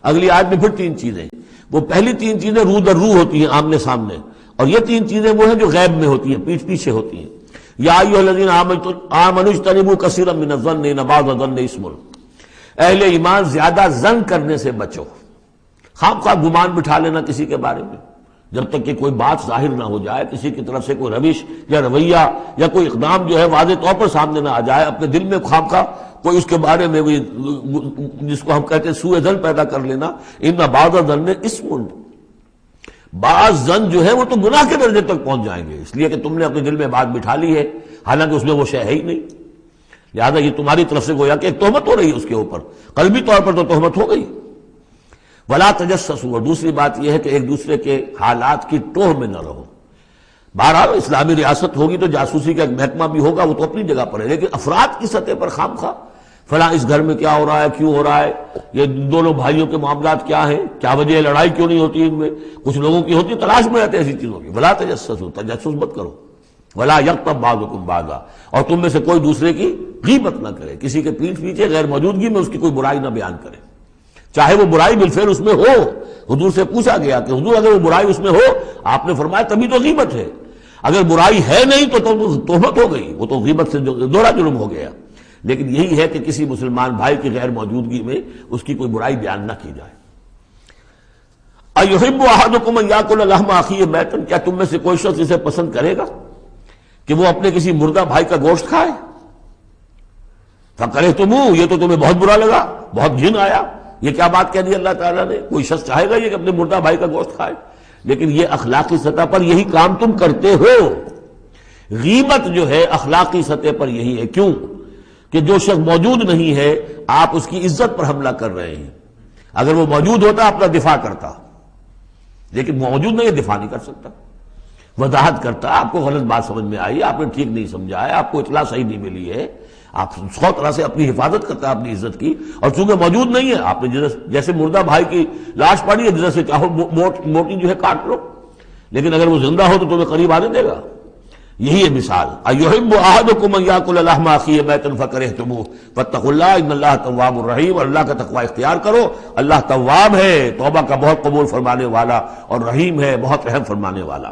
اگلی آیت میں پھر 3 چیزیں. وہ پہلی 3 چیزیں روح در روح ہوتی ہیں آمنے سامنے، اور یہ 3 چیزیں وہ ہیں جو غیب میں ہوتی ہیں، پیچھے پیچھے ہوتی ہیں. یا ایھا الذین آمنوا اجتنبوا کثیرا من الظن ان بعض الظن اثم. اہل ایمان زیادہ ظن کرنے سے بچو. خام خواہ گمان بٹھا لینا کسی کے بارے میں، جب تک کہ کوئی بات ظاہر نہ ہو جائے، کسی کی طرف سے کوئی روش یا رویہ یا کوئی اقدام جو ہے واضح طور پر سامنے نہ آ جائے، اپنے دل میں خام خواہ کوئی اس کے بارے میں جس کو ہم کہتے ہیں سوء ظن پیدا کر لینا. ان بعض الظن اثم، بعض ظن جو ہے وہ تو گناہ کے درجے تک پہنچ جائیں گے، اس لیے کہ تم نے اپنے دل میں بات بٹھا لی ہے حالانکہ اس میں وہ شے ہے ہی نہیں. لہٰذا یہ تمہاری طرف سے گویا کہ ایک تہمت ہو رہی ہے اس کے اوپر، قلبی طور پر تو تہمت ہو گئی. ولا تجسسوا، اور دوسری بات یہ ہے کہ ایک دوسرے کے حالات کی ٹوہ میں نہ رہو. بہرحال اسلامی ریاست ہوگی تو جاسوسی کا ایک محکمہ بھی ہوگا، وہ تو اپنی جگہ پر ہے، لیکن افراد کی سطح پر خام خواہ فلاں اس گھر میں کیا ہو رہا ہے، کیوں ہو رہا ہے، یہ دونوں بھائیوں کے معاملات کیا ہیں، کیا وجہ ہے، لڑائی کیوں نہیں ہوتی ان میں، کچھ لوگوں کی ہوتی، تلاش میں رہتے ایسی چیزوں کی. ولا تجسسوا، تجسس مت کرو. ولا یغتب بعضکم بعضا، اور تم میں سے کوئی دوسرے کی غیبت نہ کرے، کسی کے پیٹھ پیچھے غیر موجودگی میں اس کی کوئی برائی نہ بیان کرے، چاہے وہ برائی بالفعل اس میں ہو. حضور سے پوچھا گیا کہ حضور اگر وہ برائی اس میں ہو، آپ نے فرمایا تبھی تو غیبت ہے، اگر برائی ہے نہیں تو تہمت ہو گئی، وہ تو غیبت سے دوہرا جرم ہو گیا. لیکن یہی ہے کہ کسی مسلمان بھائی کی غیر موجودگی میں اس کی کوئی برائی بیان نہ کی جائے. ایحب احدکم ان یاکل لحم اخیہ میتا، کیا تم میں سے کوئی شخص اسے پسند کرے گا کہ وہ اپنے کسی مردہ بھائی کا گوشت کھائے؟ فکرہتموہ، یہ تو تمہیں بہت برا لگا، بہت گھن آیا، یہ کیا بات کہہ دی اللہ تعالیٰ نے؟ کوئی شخص چاہے گا یہ کہ اپنے مردہ بھائی کا گوشت کھائے؟ لیکن یہ اخلاقی سطح پر یہی کام تم کرتے ہو. غیبت جو ہے اخلاقی سطح پر یہی ہے. کیوں کہ جو شخص موجود نہیں ہے آپ اس کی عزت پر حملہ کر رہے ہیں. اگر وہ موجود ہوتا اپنا دفاع کرتا، لیکن موجود نہیں ہے، دفاع نہیں کر سکتا، وضاحت کرتا. آپ کو غلط بات سمجھ میں آئی، آپ نے ٹھیک نہیں سمجھا ہے، آپ کو اطلاع صحیح نہیں ملی ہے، آپ 100 طرح سے اپنی حفاظت کرتا ہے اپنی عزت کی. اور چونکہ موجود نہیں ہے، آپ نے جیسے مردہ بھائی کی لاش پڑی ہے، جیسے چاہو موٹی جو ہے کاٹ لو، لیکن اگر وہ زندہ ہو تو تمہیں قریب آنے دے گا. یہی ہے مثال. ایحب احدکم ان یاکل لحم اخیہ میتا فکرہتموہ فاتقوا اللہ ان اللہ تواب الرحیم. اور اللہ کا تقوی اختیار کرو، اللہ تواب ہے، توبہ کا بہت قبول فرمانے والا، اور رحیم ہے، بہت رحم فرمانے والا.